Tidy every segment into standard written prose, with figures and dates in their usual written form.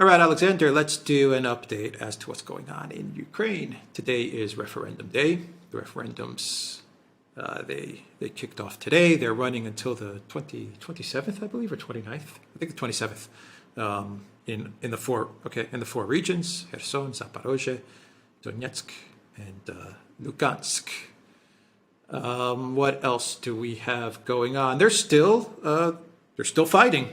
All right, Alexander, let's do an update as to what's going on in Ukraine. Today is referendum day. The referendums, they kicked off today. They're running until the 27th, I believe, or 29th. I think the 27th. In the four regions: Kherson, Zaporozhye, Donetsk, and Lugansk. What else do we have going on? They're still fighting.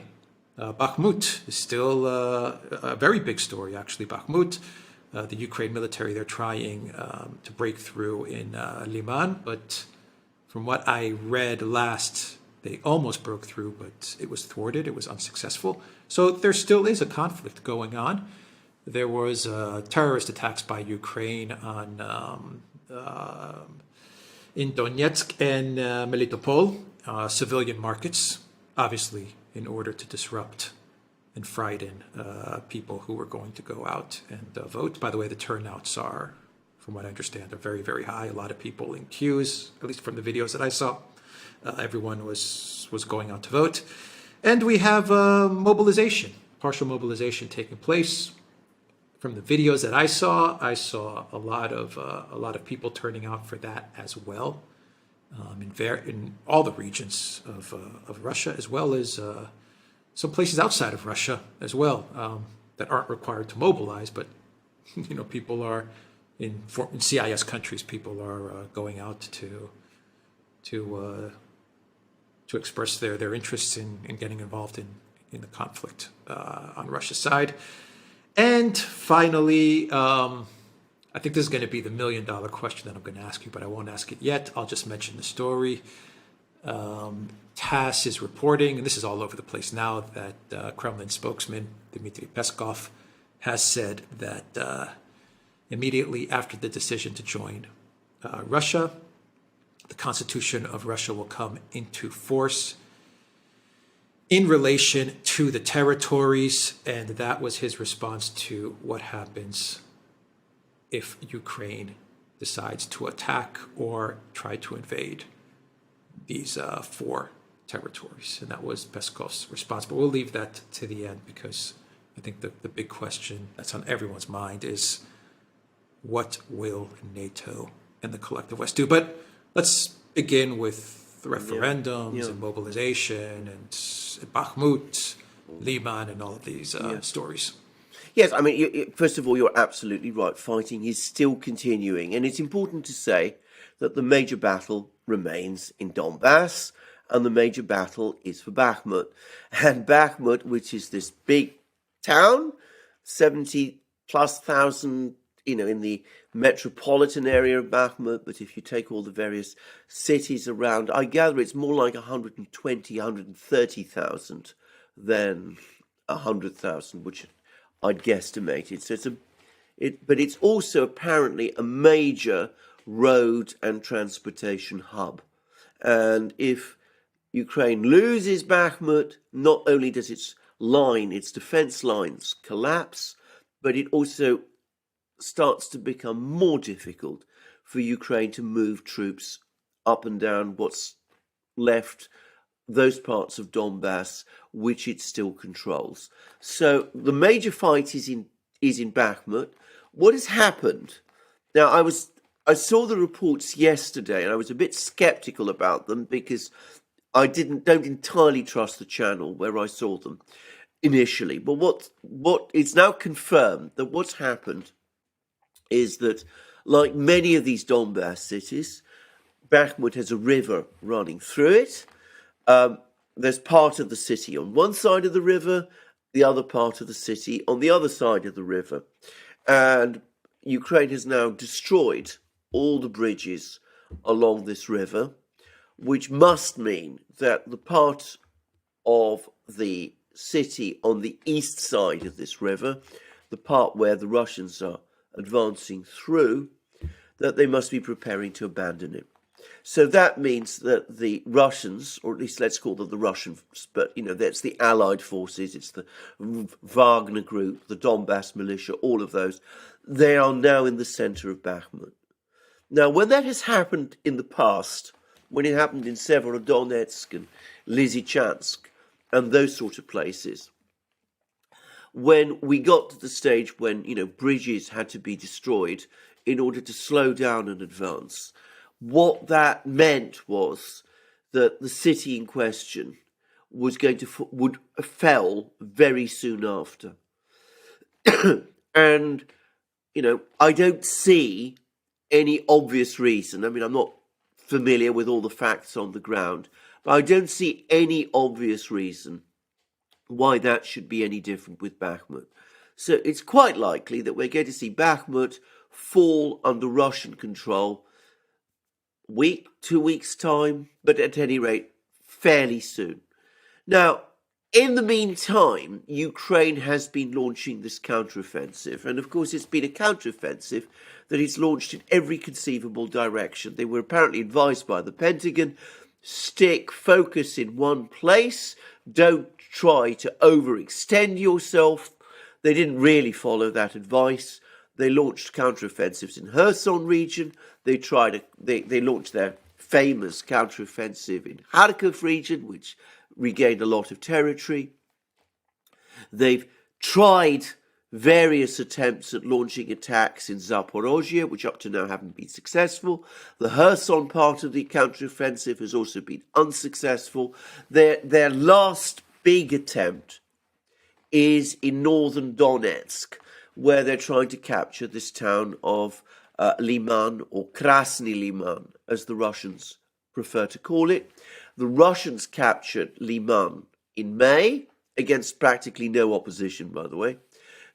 Bakhmut is still a very big story, actually. Bakhmut, the Ukraine military, they're trying to break through in Liman, but from what I read last, they almost broke through, but it was thwarted. It was unsuccessful. So there still is a conflict going on. There was terrorist attacks by Ukraine on in Donetsk and Melitopol, civilian markets, obviously in order to disrupt and frighten people who were going to go out and vote. By the way, the turnouts are, from what I understand, are very, very high. A lot of people in queues, at least from the videos that I saw. Everyone was going out to vote. And we have partial mobilization taking place. From the videos that I saw a lot of people turning out for that as well. In all the regions of Russia, as well as some places outside of Russia as well, that aren't required to mobilize, but people are in CIS countries. People are going out to express their interests in getting involved in the conflict on Russia's side. And finally, I think this is going to be the $1,000,000 question that I'm going to ask you, but I won't ask it yet. I'll just mention the story. TASS is reporting, and this is all over the place now, that Kremlin spokesman Dmitry Peskov has said that immediately after the decision to join Russia, the Constitution of Russia will come into force in relation to the territories, and that was his response to what happens if Ukraine decides to attack or try to invade these four territories. And that was Peskov's response. But we'll leave that to the end, because I think the big question that's on everyone's mind is, what will NATO and the collective West do? But let's begin with the referendums and mobilization and Bakhmut, Liman, and all of these stories. Yes, I mean, first of all, you're absolutely right. Fighting is still continuing. And it's important to say that the major battle remains in Donbass, and the major battle is for Bakhmut. And Bakhmut, which is this big town, 70,000+ in the metropolitan area of Bakhmut, but if you take all the various cities around, I gather it's more like 120, 130,000 than 100,000, which I'd guesstimate. So but it's also apparently a major road and transportation hub. And if Ukraine loses Bakhmut, not only does its defense lines collapse, but it also starts to become more difficult for Ukraine to move troops up and down what's left, those parts of Donbass which it still controls. So the major fight is in Bakhmut. What has happened? Now, I saw the reports yesterday, and I was a bit skeptical about them because I don't entirely trust the channel where I saw them initially. But what it's now confirmed that what's happened is that, like many of these Donbass cities, Bakhmut has a river running through it. There's part of the city on one side of the river, the other part of the city on the other side of the river. And Ukraine has now destroyed all the bridges along this river, which must mean that the part of the city on the east side of this river, the part where the Russians are advancing through, that they must be preparing to abandon it. So that means that the Russians, or at least let's call them the Russians, but that's the Allied forces, it's the Wagner group, the Donbass militia, all of those, they are now in the center of Bakhmut. Now, when that has happened in the past, when it happened in Severodonetsk and Lysychansk and those sort of places, when we got to the stage when, bridges had to be destroyed in order to slow down an advance. What that meant was that the city in question would fell very soon after. And, I don't see any obvious reason. I mean, I'm not familiar with all the facts on the ground, but I don't see any obvious reason why that should be any different with Bakhmut. So it's quite likely that we're going to see Bakhmut fall under Russian control 2 weeks' time, but at any rate, fairly soon. Now, in the meantime, Ukraine has been launching this counteroffensive, and of course it's been a counteroffensive that is launched in every conceivable direction. They were apparently advised by the Pentagon, focus in one place, don't try to overextend yourself. They didn't really follow that advice. They launched counteroffensives in Kherson region. They launched their famous counteroffensive in Kharkiv region, which regained a lot of territory. They've tried various attempts at launching attacks in Zaporozhye, which up to now haven't been successful. The Kherson part of the counteroffensive has also been unsuccessful. Their last big attempt is in northern Donetsk, where they're trying to capture this town of Liman, or Krasny Liman, as the Russians prefer to call it. The Russians captured Liman in May, against practically no opposition, by the way.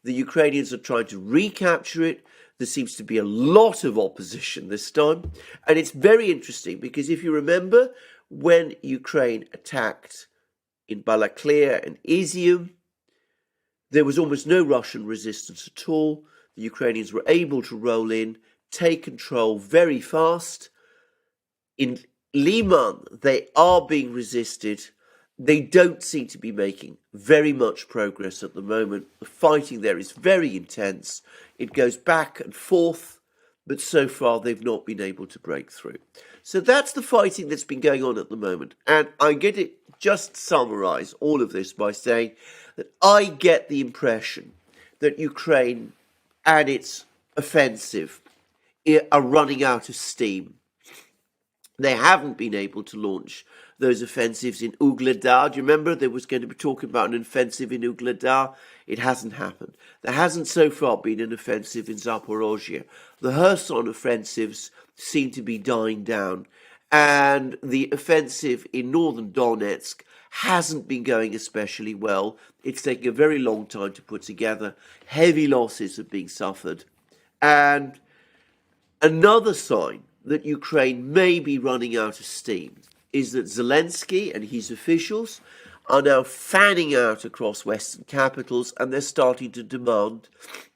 The Ukrainians are trying to recapture it. There seems to be a lot of opposition this time. And it's very interesting because if you remember, when Ukraine attacked in Balaklia and Izium, there was almost no Russian resistance at all. The Ukrainians were able to roll in, take control very fast. In Liman, they are being resisted. They don't seem to be making very much progress at the moment. The fighting there is very intense. It goes back and forth, but so far they've not been able to break through. So that's the fighting that's been going on at the moment. And I'm going to just summarize all of this by saying that I get the impression that Ukraine and its offensive are running out of steam. They haven't been able to launch those offensives in Ugledar. Do you remember there was going to be talking about an offensive in Ugledar? It hasn't happened. There hasn't so far been an offensive in Zaporozhye. The Kherson offensives seem to be dying down. And the offensive in northern Donetsk hasn't been going especially well. It's taking a very long time to put together. Heavy losses are being suffered. And another sign that Ukraine may be running out of steam is that Zelensky and his officials are now fanning out across Western capitals, and they're starting to demand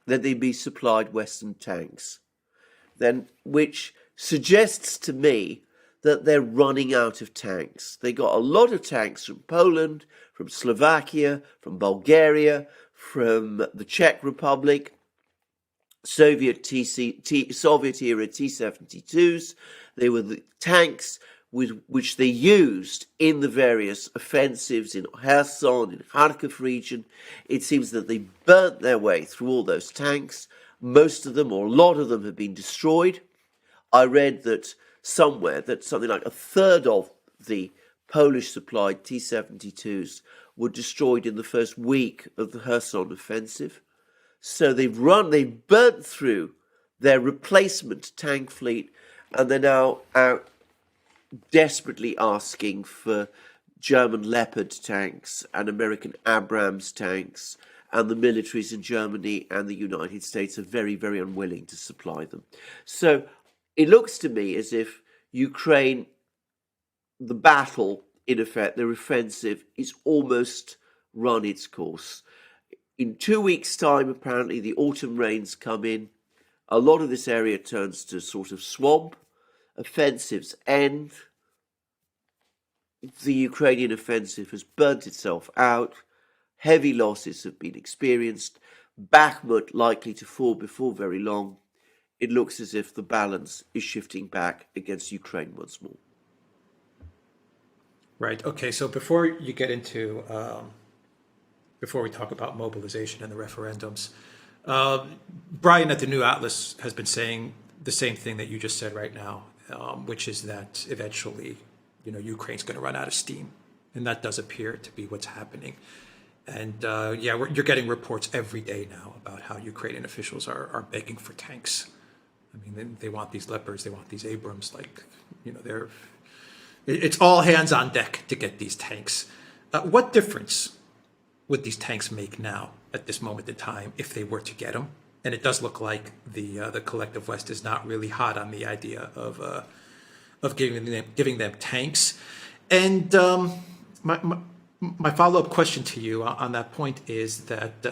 that they be supplied Western tanks, which suggests to me that they're running out of tanks. They got a lot of tanks from Poland, from Slovakia, from Bulgaria, from the Czech Republic, Soviet era T-72s. They were the tanks which they used in the various offensives in Kherson, in Kharkiv region. It seems that they burnt their way through all those tanks. Most of them, or a lot of them, have been destroyed. I read that somewhere that something like a third of the Polish-supplied T-72s were destroyed in the first week of the Kherson offensive. So they've burnt through their replacement tank fleet, and they're now out desperately asking for German Leopard tanks and American Abrams tanks, and the militaries in Germany and the United States are very, very unwilling to supply them. So it looks to me as if Ukraine, the battle, in effect, the offensive, is almost run its course. In 2 weeks' time, apparently, the autumn rains come in. A lot of this area turns to sort of swamp. Offensives end. The Ukrainian offensive has burnt itself out. Heavy losses have been experienced. Bakhmut likely to fall before very long. It looks as if the balance is shifting back against Ukraine once more. Right. Okay. So before you get into before we talk about mobilization and the referendums. Brian at the New Atlas has been saying the same thing that you just said right now, which is that eventually, Ukraine's going to run out of steam. And that does appear to be what's happening. And you're getting reports every day now about how Ukrainian officials are begging for tanks. I mean, they want these Leopards, they want these Abrams, it's all hands on deck to get these tanks. What difference would these tanks make now at this moment in time if they were to get them? And it does look like the collective West is not really hot on the idea of giving them tanks. And my follow-up question to you on that point is that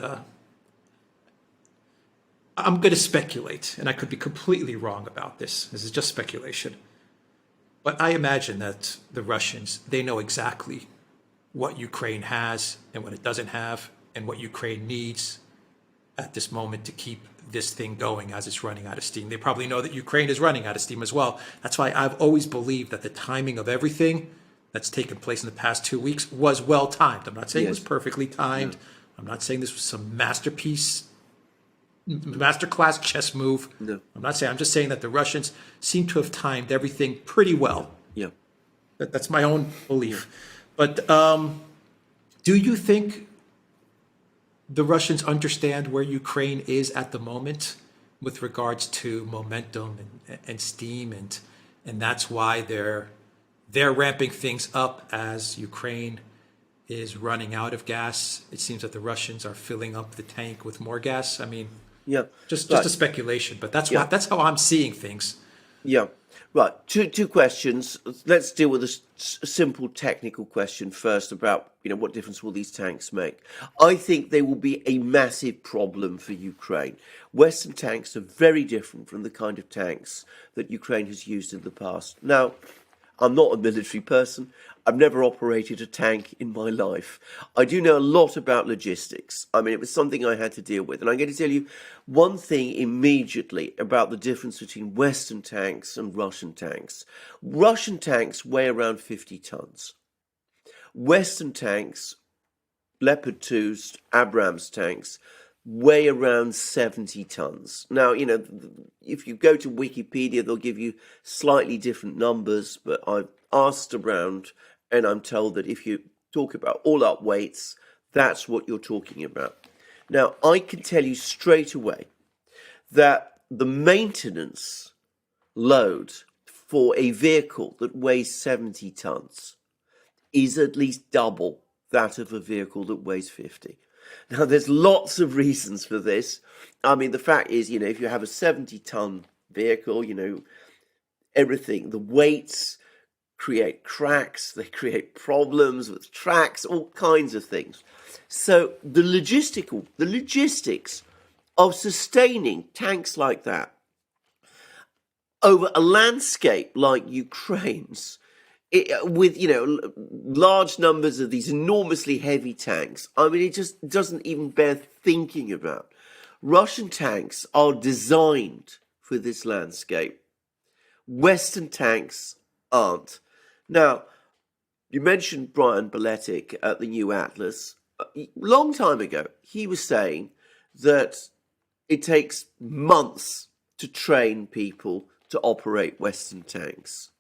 I'm going to speculate, and I could be completely wrong about this. This is just speculation. But I imagine that the Russians, they know exactly what Ukraine has and what it doesn't have, and what Ukraine needs at this moment to keep this thing going as it's running out of steam. They probably know that Ukraine is running out of steam as well. That's why I've always believed that the timing of everything that's taken place in the past 2 weeks was well timed. I'm not saying it was perfectly timed. No. I'm not saying this was some masterclass chess move. No. I'm just saying that the Russians seem to have timed everything pretty well. Yeah. That's my own belief. But do you think the Russians understand where Ukraine is at the moment with regards to momentum and steam, and that's why they're ramping things up as Ukraine is running out of gas? It seems that the Russians are filling up the tank with more gas. I mean, just a speculation, but that's how I'm seeing things. Yeah. Right. Two questions. Let's deal with a simple technical question first about, what difference will these tanks make? I think they will be a massive problem for Ukraine. Western tanks are very different from the kind of tanks that Ukraine has used in the past. Now, I'm not a military person. I've never operated a tank in my life. I do know a lot about logistics. I mean, it was something I had to deal with. And I'm going to tell you one thing immediately about the difference between Western tanks and Russian tanks. Russian tanks weigh around 50 tons. Western tanks, Leopard 2s, Abrams tanks, weigh around 70 tons. Now, if you go to Wikipedia, they'll give you slightly different numbers, but I've asked around and I'm told that if you talk about all up weights, that's what you're talking about. Now, I can tell you straight away that the maintenance load for a vehicle that weighs 70 tons is at least double that of a vehicle that weighs 50. Now, there's lots of reasons for this. I mean, the fact is, if you have a 70-ton vehicle, everything, the weights create cracks, they create problems with tracks, all kinds of things. So the logistics of sustaining tanks like that over a landscape like Ukraine's, with large numbers of these enormously heavy tanks, I mean, it just doesn't even bear thinking about. Russian tanks are designed for this landscape. Western tanks aren't. Now, you mentioned Brian Beletic at the New Atlas. A long time ago, he was saying that it takes months to train people to operate Western tanks.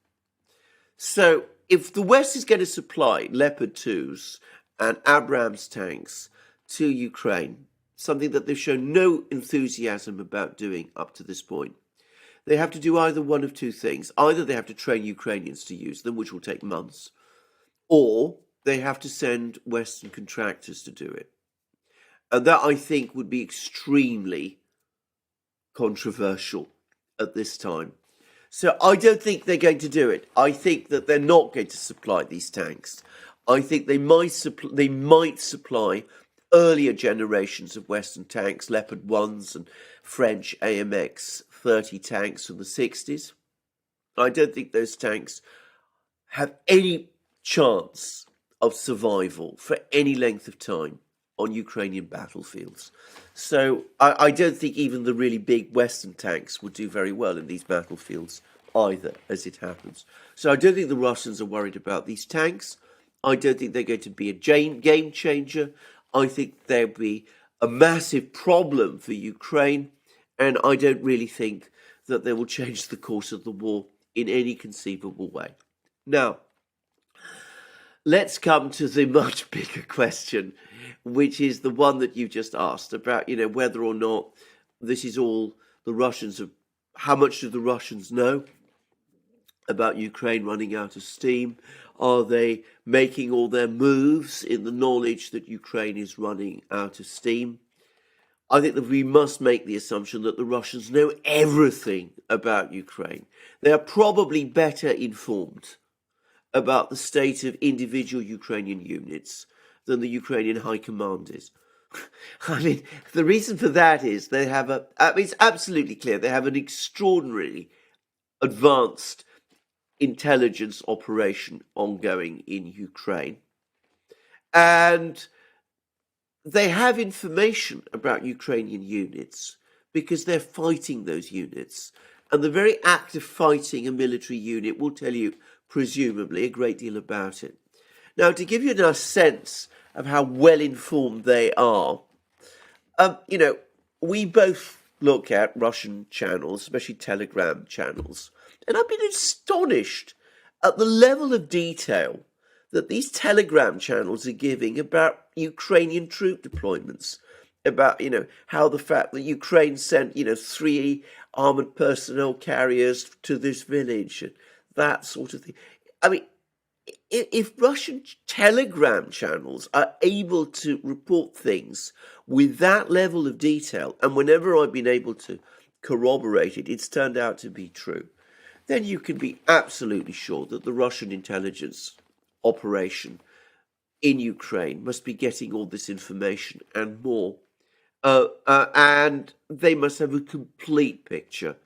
So if the West is going to supply Leopard 2s and Abrams tanks to Ukraine, something that they've shown no enthusiasm about doing up to this point, they have to do either one of two things. Either they have to train Ukrainians to use them, which will take months, or they have to send Western contractors to do it. And that, I think, would be extremely controversial at this time. So I don't think they're going to do it. I think that they're not going to supply these tanks. I think they might supply earlier generations of Western tanks, Leopard 1s and French AMX 30 tanks from the 60s. I don't think those tanks have any chance of survival for any length of time on Ukrainian battlefields. So I don't think even the really big Western tanks would do very well in these battlefields either, as it happens. So I don't think the Russians are worried about these tanks. I don't think they're going to be a game changer. I think there'd be a massive problem for Ukraine, and I don't really think that they will change the course of the war in any conceivable way. Now, let's come to the much bigger question, which is the one that you just asked about, whether or not this is all the Russians have, how much do the Russians know about Ukraine running out of steam? Are they making all their moves in the knowledge that Ukraine is running out of steam? I think that we must make the assumption that the Russians know everything about Ukraine. They are probably better informed about the state of individual Ukrainian units than the Ukrainian high command is. I mean, the reason for that is they have it's absolutely clear, they have an extraordinarily advanced intelligence operation ongoing in Ukraine. And they have information about Ukrainian units because they're fighting those units. And the very act of fighting a military unit will tell you, presumably, a great deal about it. Now, to give you a sense of how well informed they are, we both look at Russian channels, especially Telegram channels, and I've been astonished at the level of detail that these Telegram channels are giving about Ukrainian troop deployments, about, how the fact that Ukraine sent, 3 armored personnel carriers to this village, and that sort of thing. I mean, if Russian Telegram channels are able to report things with that level of detail, and whenever I've been able to corroborate it, it's turned out to be true, then you can be absolutely sure that the Russian intelligence operation in Ukraine must be getting all this information and more. And they must have a complete picture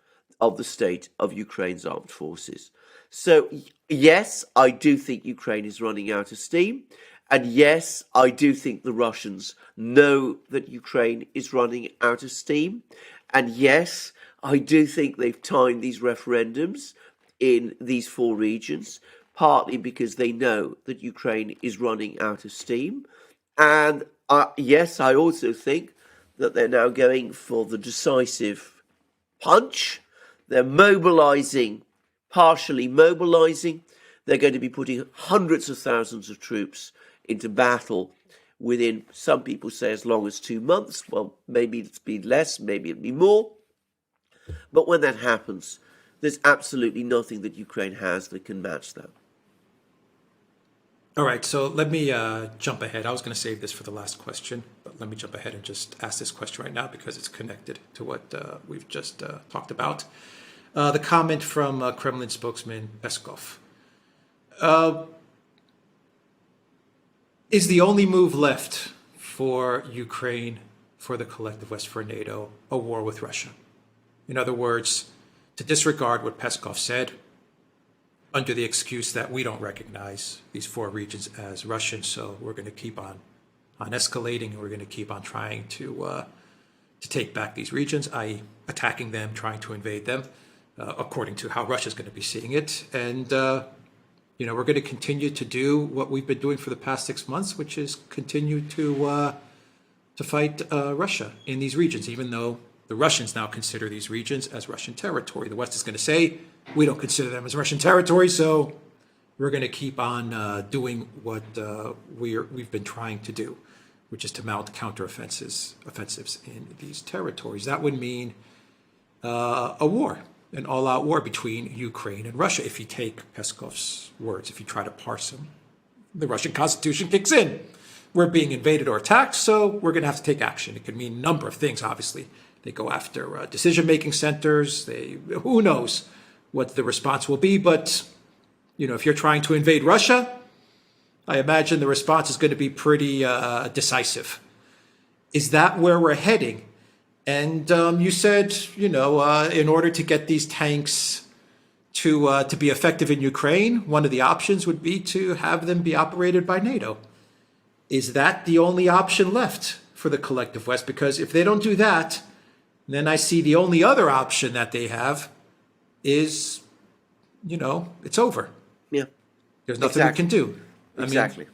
of the state of Ukraine's armed forces. So, yes, I do think Ukraine is running out of steam. And yes, I do think the Russians know that Ukraine is running out of steam. And yes, I do think they've timed these referendums in these 4 regions, partly because they know that Ukraine is running out of steam. And yes, I also think that they're now going for the decisive punch. They're mobilizing, partially mobilizing. They're going to be putting hundreds of thousands of troops into battle within, some people say, as long as 2 months. Well, maybe it's be less, maybe it'll be more. But when that happens, there's absolutely nothing that Ukraine has that can match that. All right, so let me jump ahead. I was going to save this for the last question, but let me jump ahead and just ask this question right now because it's connected to what we've just talked about. The comment from Kremlin spokesman Peskov. Is the only move left for Ukraine, for the collective West, for NATO, a war with Russia? In other words, to disregard what Peskov said, under the excuse that we don't recognize these 4 regions as Russian, so we're going to keep on escalating, and we're going to keep on trying to take back these regions, i.e. attacking them, trying to invade them, according to how Russia's going to be seeing it. And, we're going to continue to do what we've been doing for the past 6 months, which is continue to fight Russia in these regions, even though the Russians now consider these regions as Russian territory. The West is going to say, we don't consider them as Russian territory, so we're going to keep on doing what we've been trying to do, which is to mount offensives in these territories. That would mean a war, an all-out war between Ukraine and Russia, if you take Peskov's words, if you try to parse them. The Russian Constitution kicks in. We're being invaded or attacked, so we're going to have to take action. It could mean a number of things, obviously. They go after decision-making centers. Who knows what the response will be, but if you're trying to invade Russia, I imagine the response is going to be pretty decisive. Is that where we're heading? And you said, in order to get these tanks to be effective in Ukraine, one of the options would be to have them be operated by NATO. Is that the only option left for the collective West? Because if they don't do that, then I see the only other option that they have is, it's over. Yeah. There's nothing we can do. Exactly.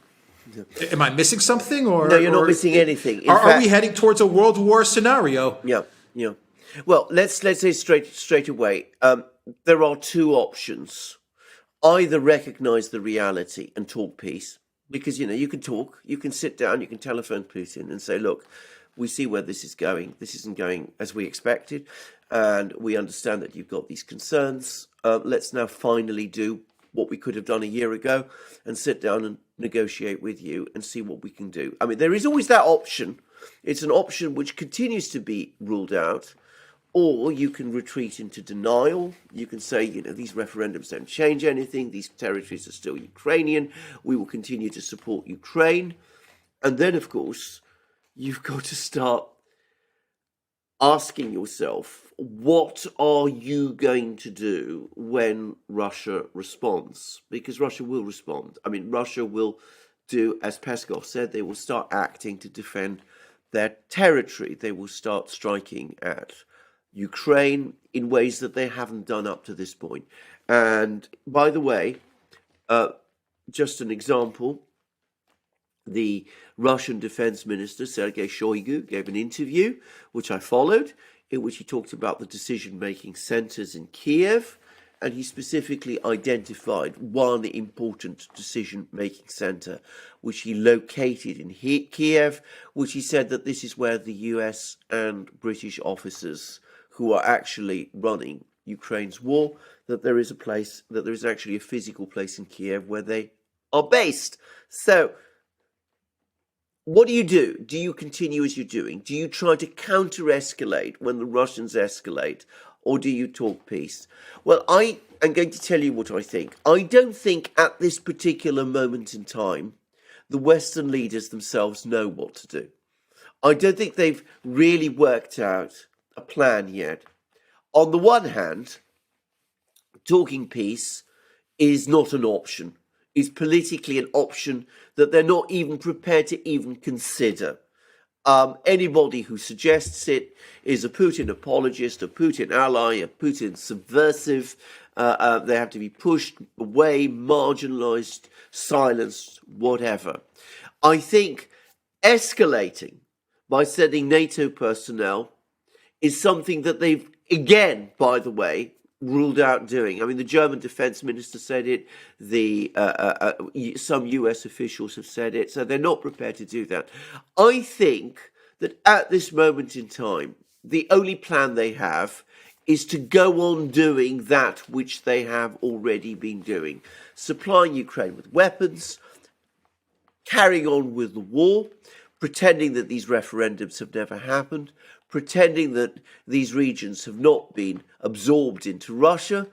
Am I missing something, or No, you're not missing anything. In Are fact, we heading towards a world war scenario? Yeah, yeah. Well, let's say straight away. There are two options: either recognise the reality and talk peace, because you can talk, you can sit down, you can telephone Putin and say, look, we see where this is going. This isn't going as we expected, and we understand that you've got these concerns. Let's now finally do what we could have done a year ago and sit down and negotiate with you and see what we can do. I mean, there is always that option. It's an option which continues to be ruled out. Or you can retreat into denial. You can say, these referendums don't change anything. These territories are still Ukrainian. We will continue to support Ukraine. And then, of course, you've got to start asking yourself, what are you going to do when Russia responds? Because Russia will respond. I mean, Russia will do, as Peskov said, they will start acting to defend their territory. They will start striking at Ukraine in ways that they haven't done up to this point. And by the way, just an example, the Russian Defense Minister, Sergei Shoigu, gave an interview, which I followed, in which he talked about the decision-making centers in Kiev, and he specifically identified one important decision-making center, which he located in Kiev, which he said that this is where the US and British officers who are actually running Ukraine's war, that there is a place, that there is actually a physical place in Kiev where they are based. So what do? Do you continue as you're doing? Do you try to counter-escalate when the Russians escalate, or do you talk peace? Well, I am going to tell you what I think. I don't think at this particular moment in time, the Western leaders themselves know what to do. I don't think they've really worked out a plan yet. On the one hand, talking peace is not an option. Is politically an option that they're not even prepared to even consider. Anybody who suggests it is a Putin apologist, a Putin ally, a Putin subversive. They have to be pushed away, marginalized, silenced, whatever. I think escalating by sending NATO personnel is something that they've, again, by the way, ruled out doing. I mean, the German defense minister said it, some US officials have said it, so they're not prepared to do that. I think that at this moment in time, the only plan they have is to go on doing that which they have already been doing, supplying Ukraine with weapons, carrying on with the war, pretending that these referendums have never happened, pretending that these regions have not been absorbed into Russia,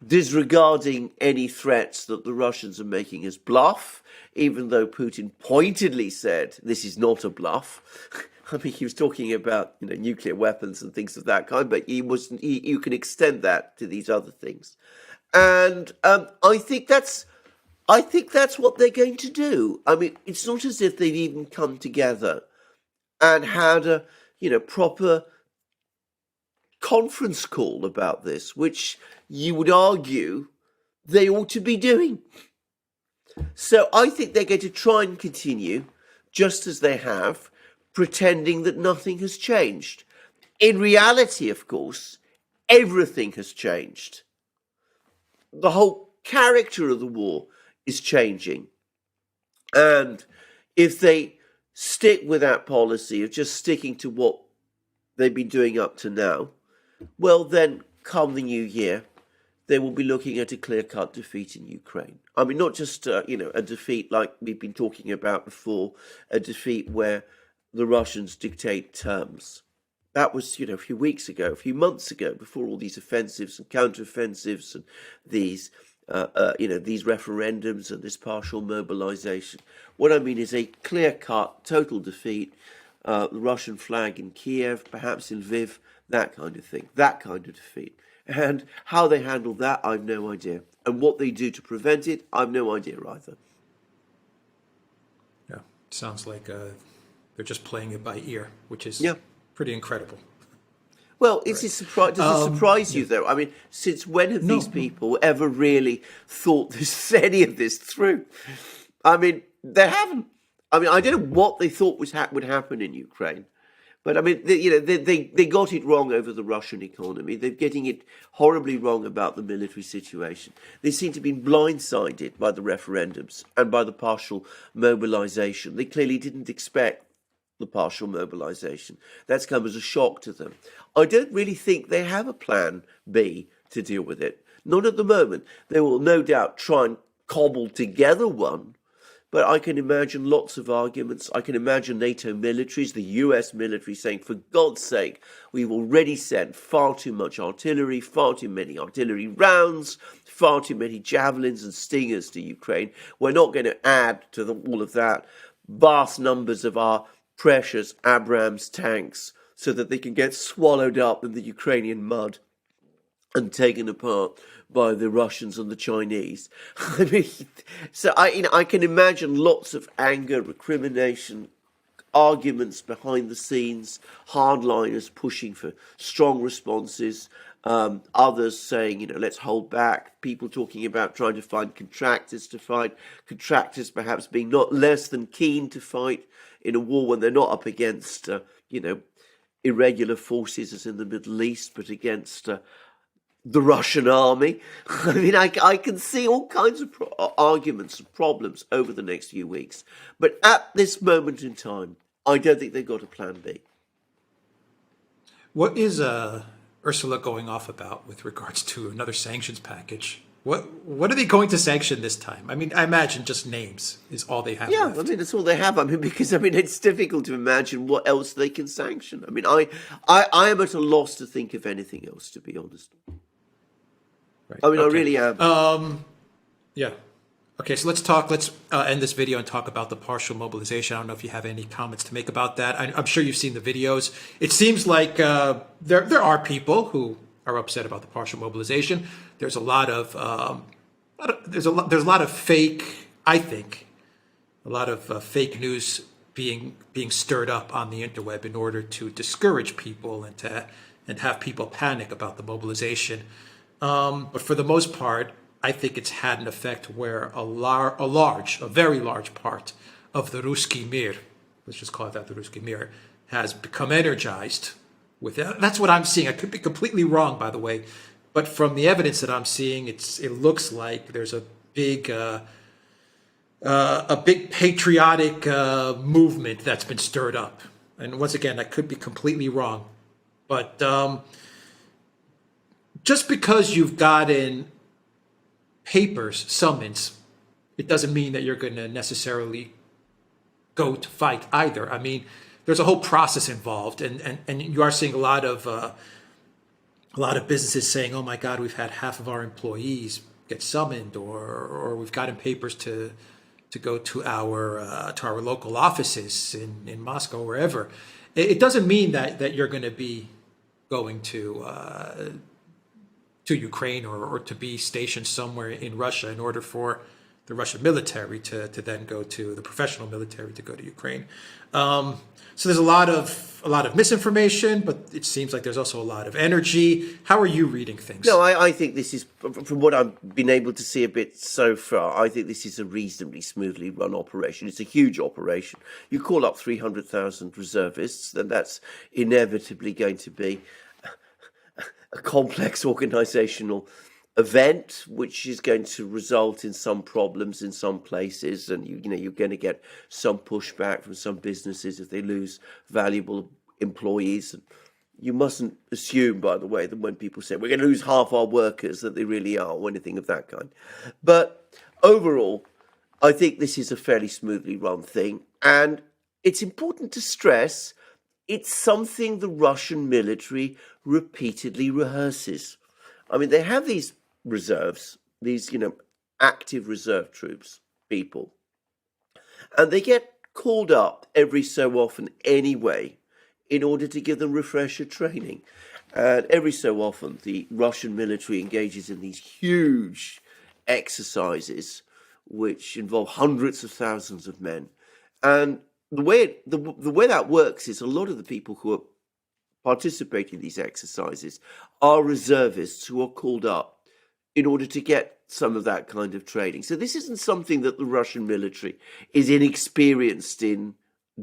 disregarding any threats that the Russians are making as bluff, even though Putin pointedly said this is not a bluff. I mean, he was talking about nuclear weapons and things of that kind, but you can extend that to these other things. And I think that's what they're going to do. I mean, it's not as if they've even come together and had a proper conference call about this, which you would argue they ought to be doing. So I think they're going to try and continue just as they have, pretending that nothing has changed. In reality, of course, everything has changed. The whole character of the war is changing. And if they stick with that policy of just sticking to what they've been doing up to now, well, then come the new year, they will be looking at a clear-cut defeat in Ukraine. I mean, not just, a defeat like we've been talking about before, a defeat where the Russians dictate terms. That was, a few weeks ago, a few months ago, before all these offensives and counteroffensives and these referendums and this partial mobilization. What I mean is a clear-cut, total defeat, the Russian flag in Kiev, perhaps in Lviv, that kind of thing, that kind of defeat. And how they handle that, I've no idea. And what they do to prevent it, I've no idea either. Yeah, sounds like they're just playing it by ear, which is pretty incredible. Well, does it surprise you, though? I mean, since when have these people ever really thought any of this through? I mean, they haven't. I mean, I don't know what they thought would happen in Ukraine. But I mean, they got it wrong over the Russian economy. They're getting it horribly wrong about the military situation. They seem to have been blindsided by the referendums and by the partial mobilization. They clearly didn't expect the partial mobilization. That's come as a shock to them. I don't really think they have a plan B to deal with it. Not at the moment. They will no doubt try and cobble together one. But I can imagine lots of arguments. I can imagine NATO militaries, the US military saying, for God's sake, we've already sent far too much artillery, far too many artillery rounds, far too many javelins and stingers to Ukraine. We're not going to add to all of that vast numbers of our precious Abrams tanks so that they can get swallowed up in the Ukrainian mud and taken apart by the Russians and the Chinese. I mean, so I can imagine lots of anger, recrimination, arguments behind the scenes, hardliners pushing for strong responses, others saying, let's hold back, people talking about trying to find contractors to fight, contractors perhaps being not less than keen to fight in a war when they're not up against, irregular forces as in the Middle East, but against the Russian army. I mean, I can see all kinds of arguments and problems over the next few weeks. But at this moment in time, I don't think they've got a plan B. What is Ursula going off about with regards to another sanctions package? What are they going to sanction this time? I mean, I imagine just names is all they have left. I mean, that's all they have. I mean, because it's difficult to imagine what else they can sanction. I mean, I am at a loss to think of anything else, to be honest. Right. I mean, okay. I really am. Yeah. Okay, so let's end this video and talk about the partial mobilization. I don't know if you have any comments to make about that. I'm sure you've seen the videos. It seems like there are people who are upset about the partial mobilization. There's a lot of there's a lot of fake. I think a lot of fake news being stirred up on the interweb in order to discourage people and have people panic about the mobilization. But for the most part, I think it's had an effect where a very large part of the Ruski Mir, let's just call it that, the Ruski Mir, has become energized with it. That's what I'm seeing. I could be completely wrong, by the way, but from the evidence that I'm seeing, it looks like there's a big patriotic movement that's been stirred up. And once again, I could be completely wrong, but just because you've gotten papers, summons, it doesn't mean that you're going to necessarily go to fight either. I mean, there's a whole process involved, and you are seeing a lot of businesses saying, "Oh my God, we've had half of our employees get summoned, or we've gotten papers to go to our local offices in Moscow, or wherever." It doesn't mean that you're going to be going to Ukraine or to be stationed somewhere in Russia in order for the Russian military to then go to the professional military to go to Ukraine. So there's a lot of misinformation, but it seems like there's also a lot of energy. How are you reading things? No, I think this is, from what I've been able to see a bit so far, I think this is a reasonably smoothly run operation. It's a huge operation. You call up 300,000 reservists, then that's inevitably going to be a complex organizational event, which is going to result in some problems in some places, and you're going to get some pushback from some businesses if they lose valuable employees. And you mustn't assume, by the way, that when people say we're going to lose half our workers, that they really are, or anything of that kind. But overall, I think this is a fairly smoothly run thing, and it's important to stress it's something the Russian military repeatedly rehearses. I mean, they have these reserves, these, active reserve troops, people, and they get called up every so often anyway in order to give them refresher training. And every so often, the Russian military engages in these huge exercises which involve hundreds of thousands of men. And the way that works is a lot of the people who are participating in these exercises are reservists who are called up in order to get some of that kind of training. So this isn't something that the Russian military is inexperienced in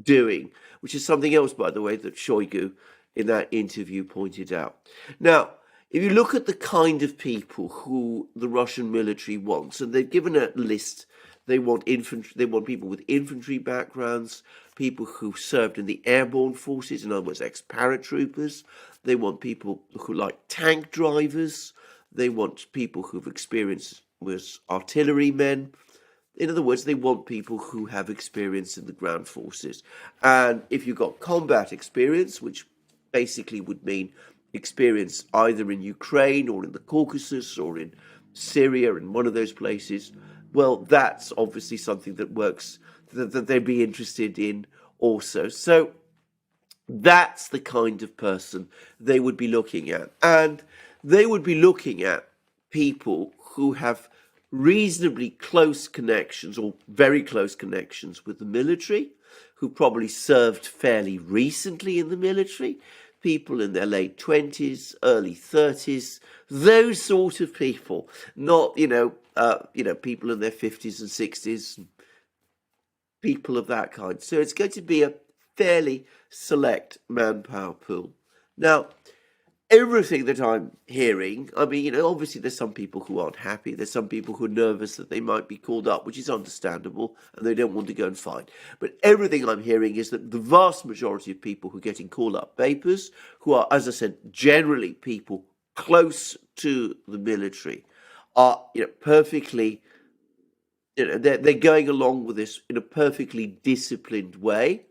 doing, which is something else, by the way, that Shoigu in that interview pointed out. Now, if you look at the kind of people who the Russian military wants, and they've given a list, they want infantry, they want people with infantry backgrounds, people who served in the airborne forces, in other words, ex-paratroopers. They want people who like tank drivers. They want people who've experienced with artillerymen. In other words, they want people who have experience in the ground forces. And if you've got combat experience, which basically would mean experience either in Ukraine or in the Caucasus or in Syria, in one of those places, well, that's obviously something that works, that they'd be interested in also. So that's the kind of person they would be looking at. And they would be looking at people who have reasonably close connections or very close connections with the military, who probably served fairly recently in the military, people in their late 20s, early 30s, those sort of people, not, people in their 50s and 60s, people of that kind. So it's going to be a fairly select manpower pool. Now, everything that I'm hearing, I mean, obviously there's some people who aren't happy. There's some people who are nervous that they might be called up, which is understandable, and they don't want to go and fight. But everything I'm hearing is that the vast majority of people who are getting call-up papers, who are, as I said, generally people close to the military, are perfectly, they're going along with this in a perfectly disciplined way.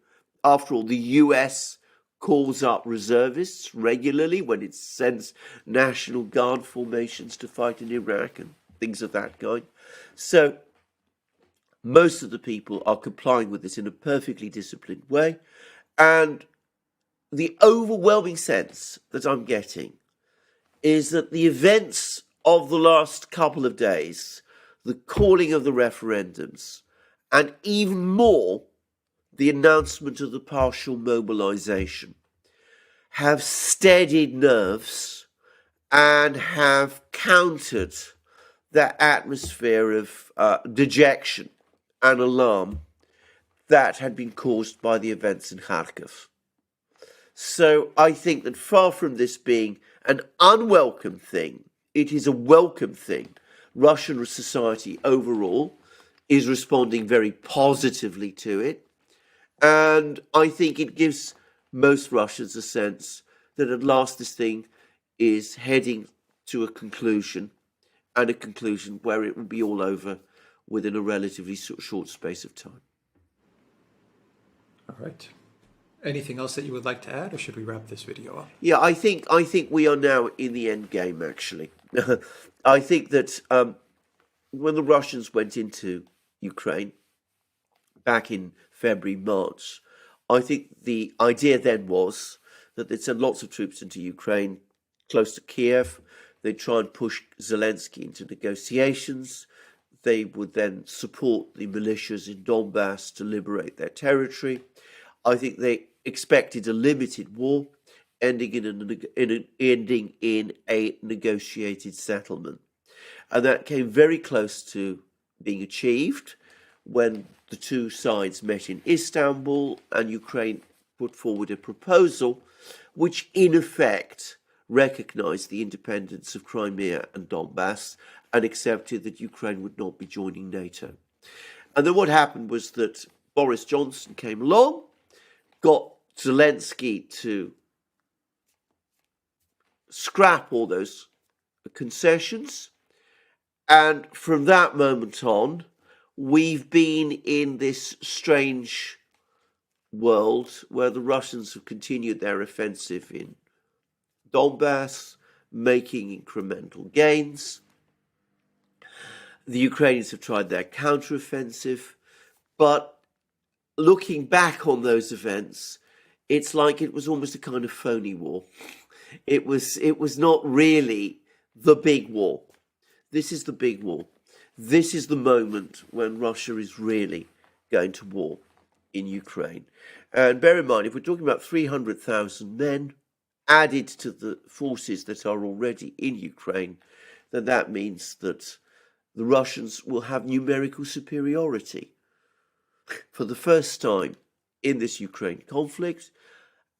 After all, the US calls up reservists regularly when it sends National Guard formations to fight in Iraq and things of that kind. So most of the people are complying with this in a perfectly disciplined way. And the overwhelming sense that I'm getting is that the events of the last couple of days, the calling of the referendums, and even more, the announcement of the partial mobilization, have steadied nerves and have countered that atmosphere of dejection and alarm that had been caused by the events in Kharkiv. So I think that far from this being an unwelcome thing, it is a welcome thing. Russian society overall is responding very positively to it. And I think it gives most Russians a sense that at last this thing is heading to a conclusion, and a conclusion where it will be all over within a relatively short space of time. All right. Anything else that you would like to add, or should we wrap this video up? Yeah, I think we are now in the end game, actually. I think that when the Russians went into Ukraine back in February, March, I think the idea then was that they'd send lots of troops into Ukraine, close to Kiev. They'd try and push Zelensky into negotiations. They would then support the militias in Donbass to liberate their territory. I think they expected a limited war, ending in a negotiated settlement. And that came very close to being achieved when the two sides met in Istanbul and Ukraine put forward a proposal which in effect recognized the independence of Crimea and Donbass and accepted that Ukraine would not be joining NATO. And then what happened was that Boris Johnson came along, got Zelensky to scrap all those concessions, and from that moment on, we've been in this strange world where the Russians have continued their offensive in Donbass, making incremental gains. The Ukrainians have tried their counteroffensive, but looking back on those events, it's like it was almost a kind of phony war. It was not really the big war. This is the big war. This is the moment when Russia is really going to war in Ukraine. And bear in mind, if we're talking about 300,000 men added to the forces that are already in Ukraine, then that means that the Russians will have numerical superiority for the first time in this Ukraine conflict,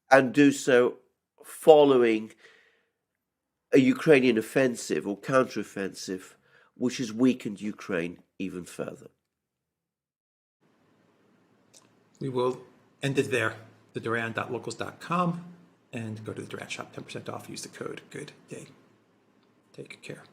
and do so following a Ukrainian offensive or counteroffensive which has weakened Ukraine even further. We will end it there. theduran.locals.com, and go to the Duran shop, 10% off. Use the code GOOD DAY. Take care.